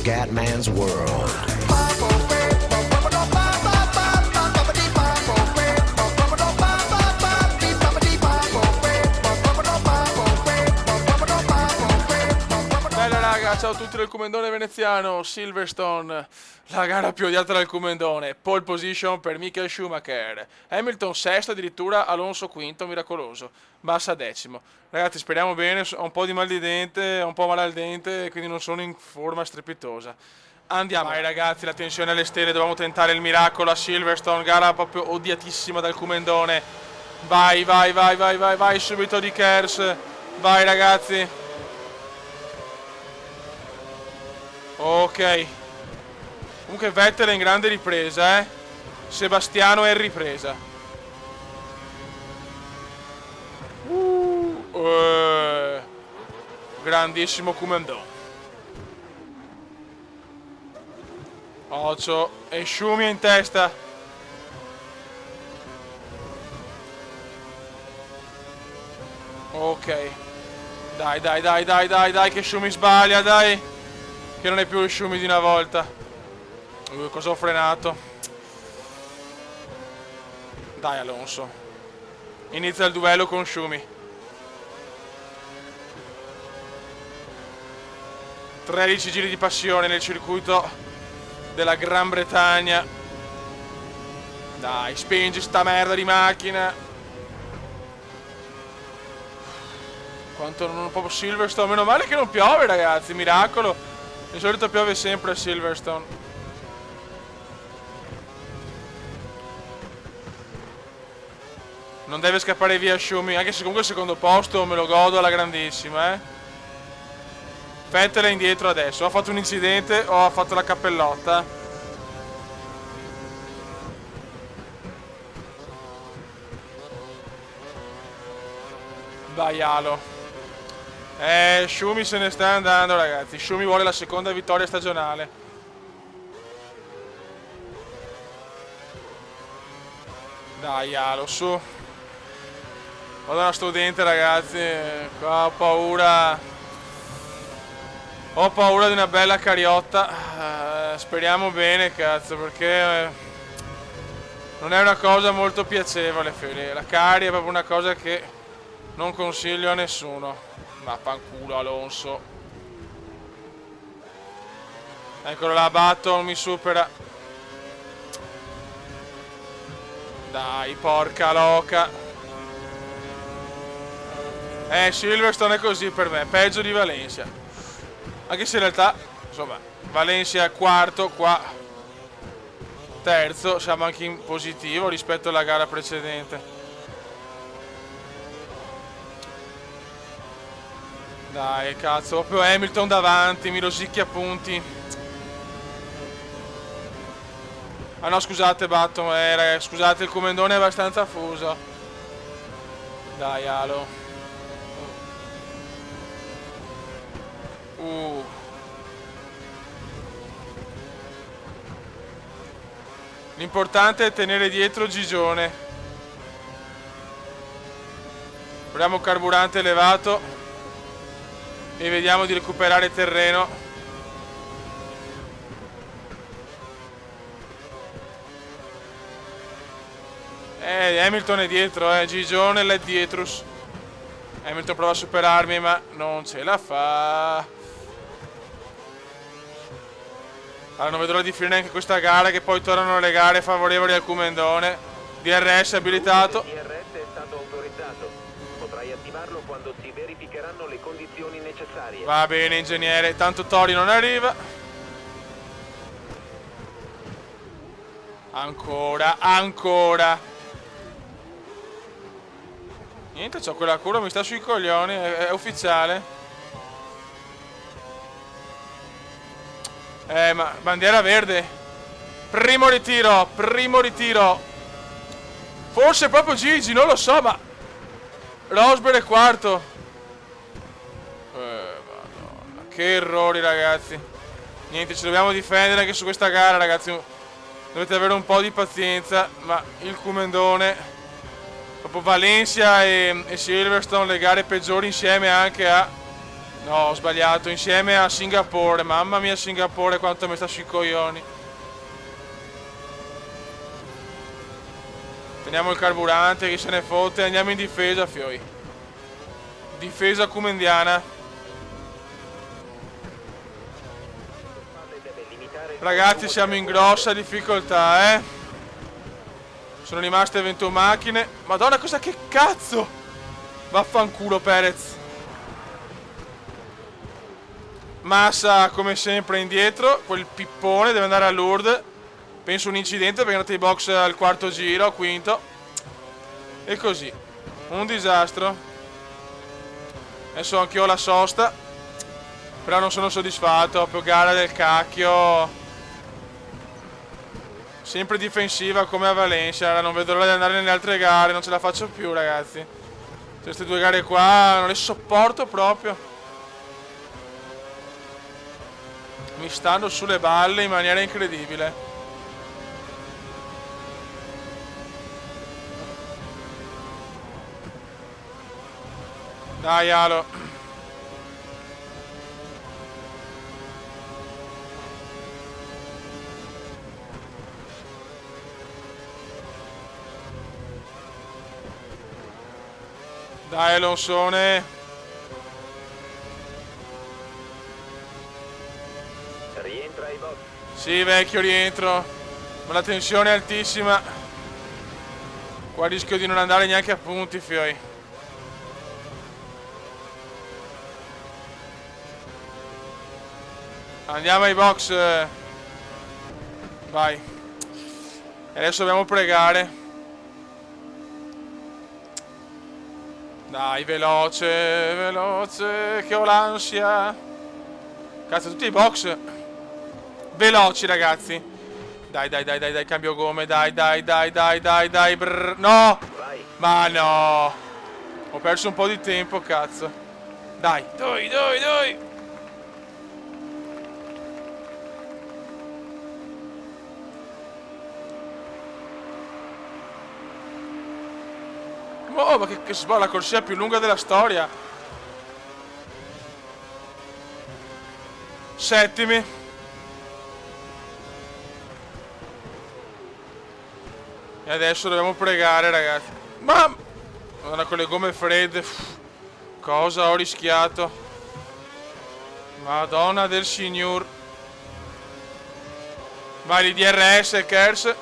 Scatman's World. Bella raga, ciao a tutti del Commendone veneziano, Silverstone, la gara più odiata dal Commendone, pole position per Michael Schumacher, Hamilton sesto, addirittura Alonso quinto, miracoloso, Massa decimo. Ragazzi, speriamo bene, ho un po' di mal di dente, ho un po' male al dente, quindi non sono in forma strepitosa. Andiamo. Vai ragazzi, la tensione alle stelle, dovevamo tentare il miracolo a Silverstone, gara proprio odiatissima dal Commendone. Vai, vai, vai, vai, vai, vai, subito di Kers, vai ragazzi. Ok. Comunque Vettel è in grande ripresa, eh. Sebastiano è in ripresa. Grandissimo Commendone. 8 e Schumi in testa. Ok. Dai, dai, dai, dai, dai, dai, che Schumi sbaglia, dai. Che non è più il Schumi di una volta. Cosa ho frenato? Dai Alonso. Inizia il duello con Schumi. 13 giri di passione nel circuito della Gran Bretagna. Dai, spingi sta merda di macchina. Quanto non proprio Silverstone. Meno male che non piove ragazzi, miracolo. Di solito piove sempre a Silverstone. Non deve scappare via Schumi, anche se comunque il secondo posto me lo godo alla grandissima, eh. Vettel è indietro adesso, ha fatto un incidente o ha fatto la cappellotta. Vai Alo. Schumi se ne sta andando ragazzi. Schumi vuole la seconda vittoria stagionale. Dai Alo, su. Madonna studente ragazzi. Qua ho paura. Ho paura di una bella cariotta. Speriamo bene cazzo, perché non è una cosa molto piacevole Fede. La cari è proprio una cosa che non consiglio a nessuno. Ma fanculo Alonso. Eccolo là, Button mi supera. Dai, porca loca. Silverstone è così per me, peggio di Valencia. Anche se in realtà, insomma, Valencia è quarto, qua terzo, siamo anche in positivo rispetto alla gara precedente. Dai, cazzo, proprio Hamilton davanti, mi rosicchia punti. Ah no, scusate, Button, scusate, il Commendone è abbastanza fuso. Dai, Alo. L'importante è tenere dietro Gigione. Proviamo carburante elevato e vediamo di recuperare terreno. Hamilton è dietro, Gigione è dietro. Hamilton prova a superarmi ma non ce la fa. Allora non vedo l'ora di finire neanche questa gara, che poi tornano le gare favorevoli al Commendone. DRS abilitato. DRS è stato autorizzato. Potrai attivarlo quando si verificheranno le condizioni necessarie. Va bene ingegnere, tanto Tori non arriva. Ancora. Niente, c'ho quella curva, mi sta sui coglioni, è ufficiale. Ma bandiera verde. Primo ritiro. Forse proprio Gigi, non lo so, ma Rosberg è quarto. Madonna, che errori ragazzi. Niente, ci dobbiamo difendere anche su questa gara ragazzi. Dovete avere un po' di pazienza. Ma il Commendone, dopo Valencia e Silverstone, le gare peggiori insieme anche a No, ho sbagliato, insieme a Singapore. Mamma mia, Singapore quanto mi sta sui coglioni. Teniamo il carburante, chi se ne fotte. Andiamo in difesa, fioi. Difesa cumendiana. Ragazzi, siamo in grossa difficoltà, Sono rimaste 21 macchine. Madonna, cosa che cazzo? Vaffanculo, Perez. Massa come sempre indietro. Quel pippone deve andare a Lourdes. Penso un incidente perché è andato ai box al quarto giro, quinto. E così. Un disastro. Adesso anch'io ho la sosta. Però non sono soddisfatto. Proprio gara del cacchio. Sempre difensiva come a Valencia. Non vedo l'ora di andare nelle altre gare. Non ce la faccio più, ragazzi. Queste due gare qua non le sopporto proprio. Mi stanno sulle balle in maniera incredibile. Dai, Alo. Dai, Alonsone. Rientra ai box. Sì, vecchio, rientro. Ma la tensione è altissima. Qua rischio di non andare neanche a punti, fioi. Andiamo ai box. Vai. E adesso dobbiamo pregare. Dai, veloce, veloce, che ho l'ansia. Cazzo, tutti i box veloci, ragazzi. Dai, dai, dai, dai, dai, cambio gomme, dai, dai, dai, dai, dai, dai, brrr. No! Ma no! Ho perso un po' di tempo, cazzo. Dai, dai, dai, dai! Oh, ma che la corsia più lunga della storia. Settimi. E adesso dobbiamo pregare, ragazzi. Ma Madonna, con le gomme fredde. Cosa ho rischiato? Madonna del signor. Vai, di DRS, Kers.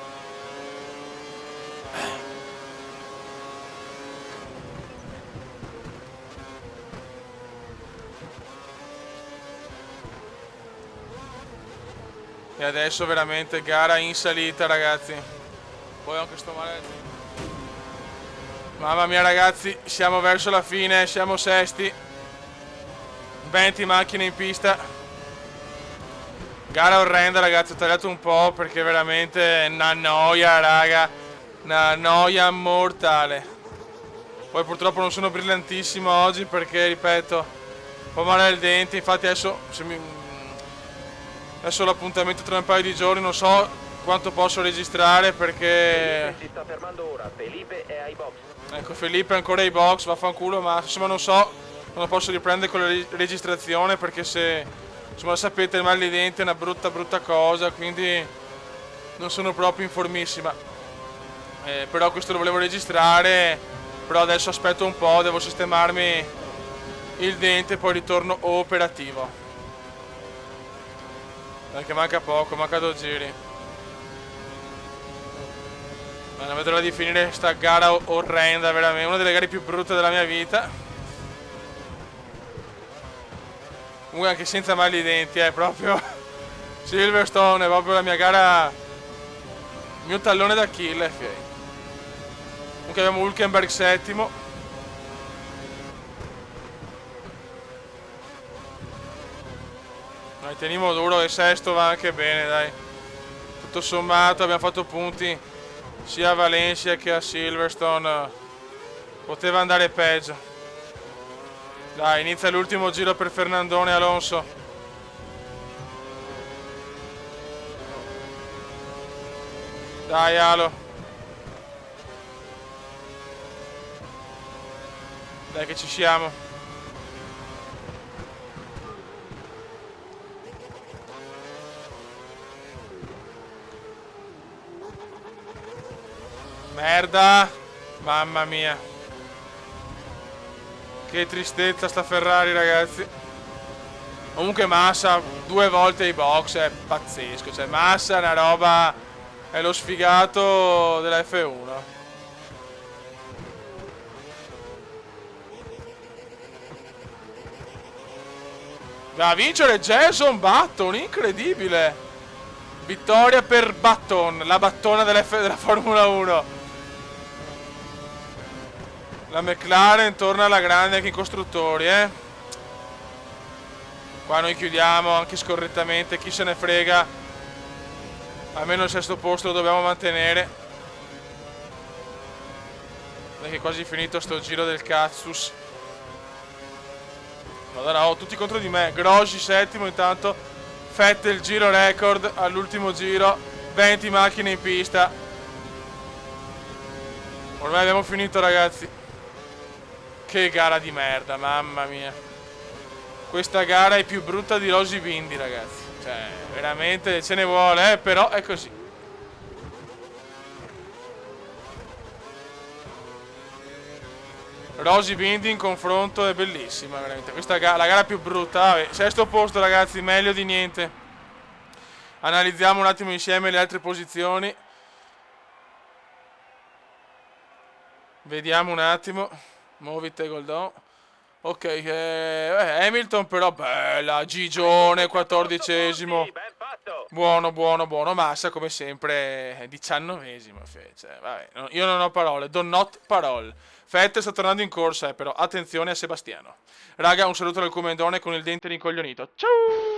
E adesso veramente gara in salita, ragazzi. Poi anche sto male. Mamma mia, ragazzi, siamo verso la fine, siamo sesti. 20 macchine in pista. Gara orrenda, ragazzi, ho tagliato un po' perché veramente è una noia, raga. Una noia mortale. Poi purtroppo non sono brillantissimo oggi perché, ripeto, un po' male al dente. Infatti adesso l'appuntamento tra un paio di giorni, non so quanto posso registrare perché... Si sta fermando ora, Felipe è ai box. Ecco, Felipe è ancora ai box, vaffanculo, ma insomma non so, non posso riprendere con la registrazione perché se, insomma, sapete, il mal di denti è una brutta cosa, quindi non sono proprio informissima. Però questo lo volevo registrare, però adesso aspetto un po', devo sistemarmi il dente e poi ritorno operativo. Perché manca poco, manca 2 giri. Ma non vedo l'ora di finire sta gara orrenda, veramente. Una delle gare più brutte della mia vita. Comunque anche senza mali di denti, è proprio... Silverstone è proprio la mia gara... Il mio tallone d'Achille, fiei. Comunque abbiamo Hülkenberg settimo. Noi teniamo duro e sesto va anche bene, dai. Tutto sommato abbiamo fatto punti sia a Valencia che a Silverstone. Poteva andare peggio. Dai, inizia l'ultimo giro per Fernandone e Alonso. Dai, Alo. Dai che ci siamo. Merda. Mamma mia. Che tristezza sta Ferrari, ragazzi. Comunque Massa 2 volte ai box è pazzesco. Cioè Massa è una roba... È lo sfigato della F1. Va a vincere Jason Button, incredibile. Vittoria per Button, la battona della Formula 1. La McLaren torna alla grande anche in costruttori, Qua noi chiudiamo anche scorrettamente, chi se ne frega. Almeno il 6º posto lo dobbiamo mantenere. Perché è quasi finito sto giro del cazzus. Madonna, oh, tutti contro di me. Grossi 7º intanto. Vettel giro record all'ultimo giro. 20 macchine in pista. Ormai abbiamo finito, ragazzi. Che gara di merda, mamma mia. Questa gara è più brutta di Rosy Bindi, ragazzi. Cioè, veramente ce ne vuole, però è così. Rosy Bindi in confronto è bellissima, veramente. Questa la gara più brutta. Vabbè, 6º posto, ragazzi, meglio di niente. Analizziamo un attimo insieme le altre posizioni. Vediamo un attimo. Muovite Goldon. Ok, Hamilton però bella, Gigione 14esimo. Buono, buono, buono. Massa come sempre 19esimo. Cioè, vabbè, io non ho parole, do not parole. Vettel sta tornando in corsa, però attenzione a Sebastiano. Raga, un saluto dal Comendone con il dente rincoglionito. Ciao!